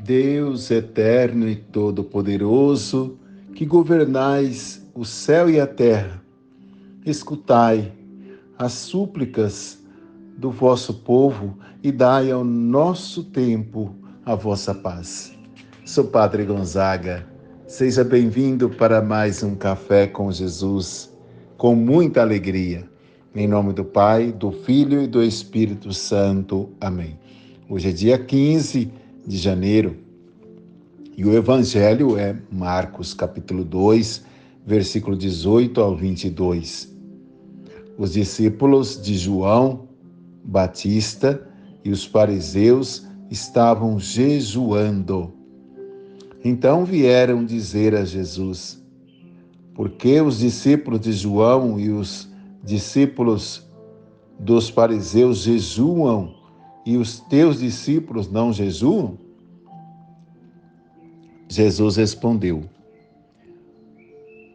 Deus eterno e todo-poderoso, que governais o céu e a terra, escutai as súplicas do vosso povo e dai ao nosso tempo a vossa paz. Sou Padre Gonzaga. Seja bem-vindo para mais um Café com Jesus, com muita alegria. Em nome do Pai, do Filho e do Espírito Santo. Amém. Hoje é dia 15 de janeiro e o Evangelho é Marcos, capítulo 2, versículo 18 ao 22. Os discípulos de João Batista e os fariseus estavam jejuando. Então vieram dizer a Jesus: por que os discípulos de João e os discípulos dos fariseus jejuam e os teus discípulos não jejuam? Jesus respondeu: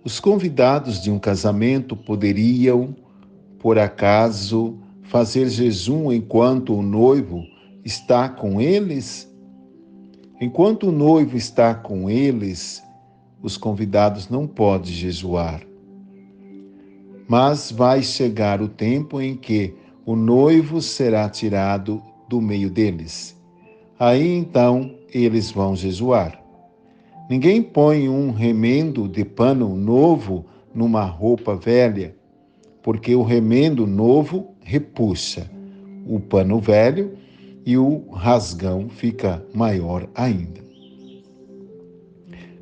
os convidados de um casamento poderiam, por acaso, fazer jejum enquanto o noivo está com eles? Enquanto o noivo está com eles, os convidados não podem jejuar. Mas vai chegar o tempo em que o noivo será tirado do meio deles. Aí então eles vão jejuar. Ninguém põe um remendo de pano novo numa roupa velha, porque o remendo novo repuxa o pano velho e o rasgão fica maior ainda.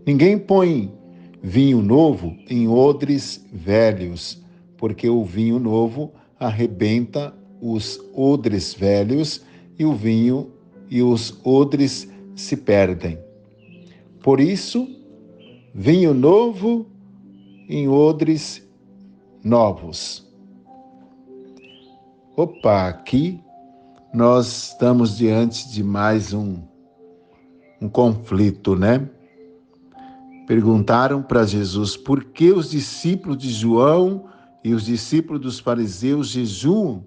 Ninguém põe vinho novo em odres velhos, porque o vinho novo arrebenta os odres velhos e o vinho e os odres se perdem. Por isso, vinho novo em odres novos. Aqui nós estamos diante de mais um conflito, né? Perguntaram para Jesus por que os discípulos de João e os discípulos dos fariseus jejuam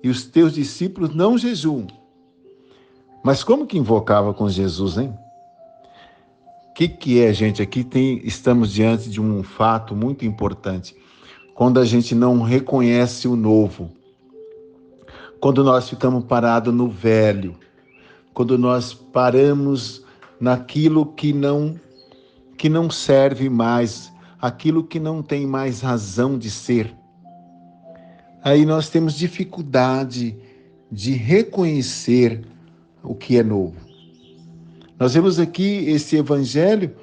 e os teus discípulos não jejuam. Mas como que invocava com Jesus, hein? O que é, gente? Aqui estamos diante de um fato muito importante. Quando a gente não reconhece o novo, quando nós ficamos parados no velho, quando nós paramos naquilo que não serve mais, aquilo que não tem mais razão de ser, aí nós temos dificuldade de reconhecer o que é novo. Nós vemos aqui esse evangelho,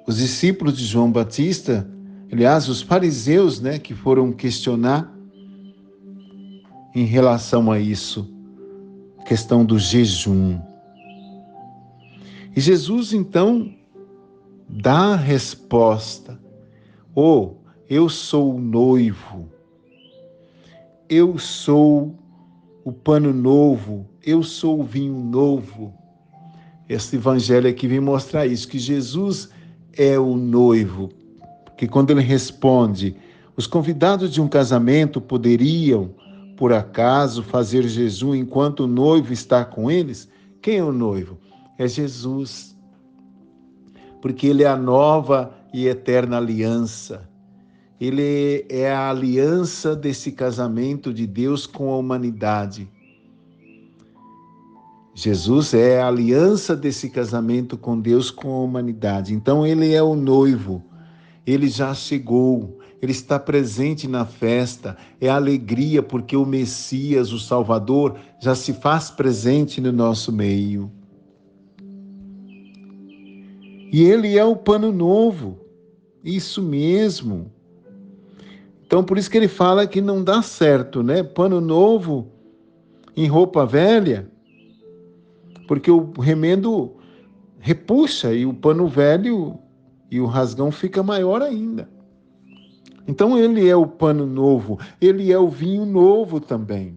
os discípulos de João Batista, aliás, os fariseus, né, que foram questionar em relação a isso, questão do jejum. E Jesus, então, dá a resposta: eu sou o noivo, eu sou o pano novo, eu sou o vinho novo. Esse evangelho aqui vem mostrar isso, que Jesus é o noivo. Porque quando ele responde, os convidados de um casamento poderiam, por acaso, fazer jejum enquanto o noivo está com eles? Quem é o noivo? É Jesus. Porque ele é a nova e eterna aliança. Ele é a aliança desse casamento de Deus com a humanidade. Jesus é a aliança desse casamento com Deus, com a humanidade. Então ele é o noivo, ele já chegou, ele está presente na festa, é alegria porque o Messias, o Salvador, já se faz presente no nosso meio. E ele é o pano novo, isso mesmo. Então por isso que ele fala que não dá certo, né? Pano novo em roupa velha, porque o remendo repuxa e o pano velho e o rasgão fica maior ainda. Então ele é o pano novo, ele é o vinho novo também.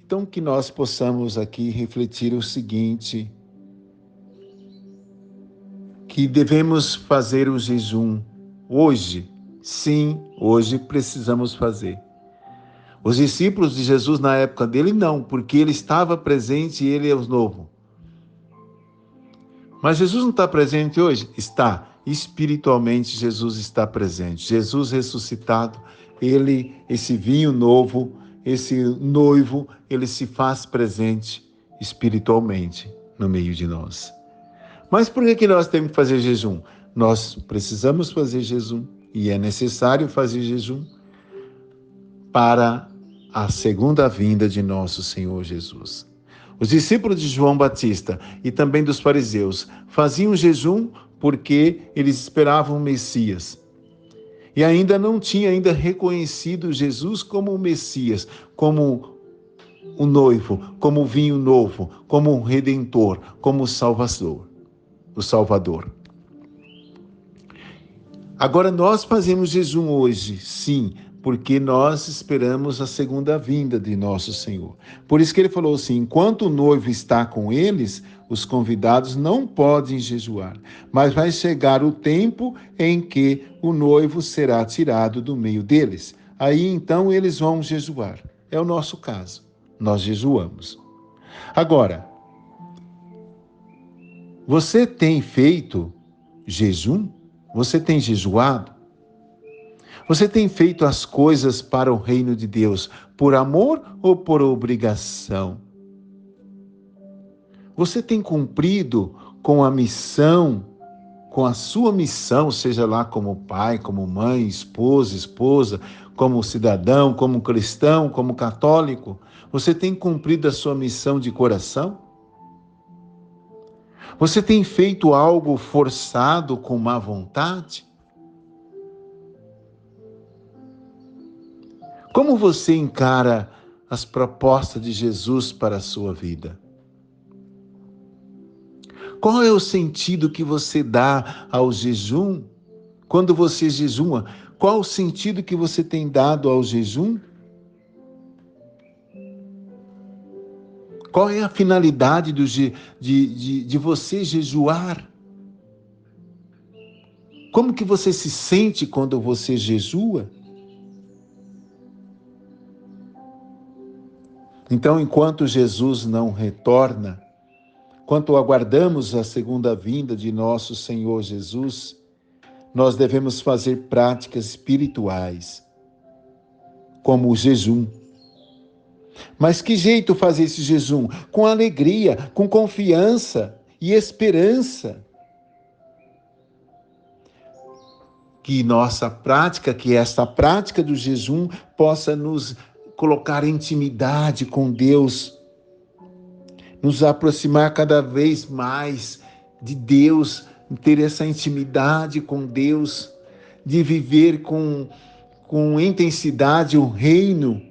Então que nós possamos aqui refletir o seguinte, que devemos fazer o jejum hoje. Sim, hoje precisamos fazer. Os discípulos de Jesus na época dele não, porque ele estava presente e ele é o novo. Mas Jesus não está presente hoje? Está. Espiritualmente, Jesus está presente. Jesus ressuscitado, ele, esse vinho novo, esse noivo, ele se faz presente espiritualmente no meio de nós. Mas por que nós temos que fazer jejum? Nós precisamos fazer jejum e é necessário fazer jejum para a segunda vinda de nosso Senhor Jesus. Os discípulos de João Batista e também dos fariseus faziam jejum porque eles esperavam o Messias. E ainda não tinha reconhecido Jesus como o Messias, como o noivo, como o vinho novo, como o Redentor, como o Salvador. Agora nós fazemos jejum hoje, sim, porque nós esperamos a segunda vinda de nosso Senhor. Por isso que ele falou assim: enquanto o noivo está com eles, os convidados não podem jejuar, mas vai chegar o tempo em que o noivo será tirado do meio deles. Aí então eles vão jejuar. É o nosso caso. Nós jejuamos. Agora, você tem feito jejum? Você tem jejuado? Você tem feito as coisas para o reino de Deus por amor ou por obrigação? Você tem cumprido com a missão, com a sua missão, seja lá como pai, como mãe, esposa, como cidadão, como cristão, como católico? Você tem cumprido a sua missão de coração? Você tem feito algo forçado com má vontade? Como você encara as propostas de Jesus para a sua vida? Qual é o sentido que você dá ao jejum? Quando você jejuma, qual o sentido que você tem dado ao jejum? Qual é a finalidade de você jejuar? Como que você se sente quando você jejua? Então, enquanto Jesus não retorna, enquanto aguardamos a segunda vinda de nosso Senhor Jesus, nós devemos fazer práticas espirituais, como o jejum. Mas que jeito fazer esse jejum? Com alegria, com confiança e esperança. Que esta prática do jejum possa nos colocar em intimidade com Deus, nos aproximar cada vez mais de Deus, ter essa intimidade com Deus, de viver com intensidade o reino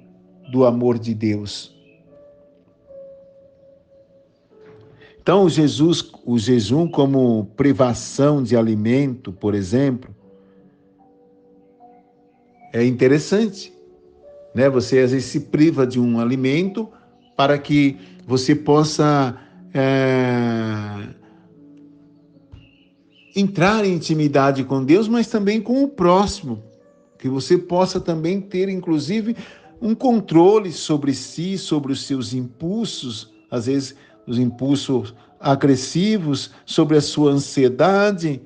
do amor de Deus. Então, o jejum como privação de alimento, por exemplo, é interessante, né? Você às vezes se priva de um alimento para que você possa entrar em intimidade com Deus, mas também com o próximo, que você possa também ter, inclusive, um controle sobre si, sobre os seus impulsos, às vezes os impulsos agressivos, sobre a sua ansiedade,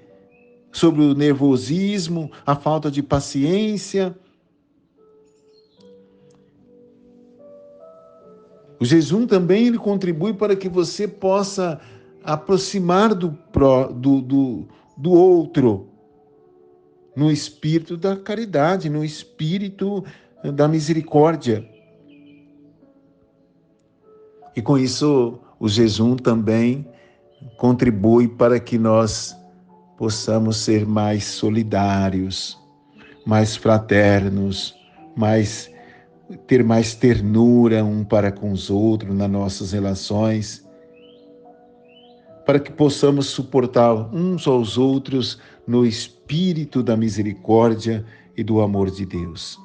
sobre o nervosismo, a falta de paciência. O jejum também ele contribui para que você possa aproximar do outro, no espírito da caridade, no espírito da misericórdia. E com isso, o jejum também contribui para que nós possamos ser mais solidários, mais fraternos, ter mais ternura um para com os outros nas nossas relações, para que possamos suportar uns aos outros no espírito da misericórdia e do amor de Deus.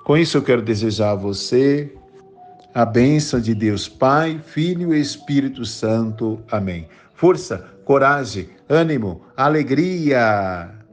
Com isso eu quero desejar a você a bênção de Deus Pai, Filho e Espírito Santo. Amém. Força, coragem, ânimo, alegria.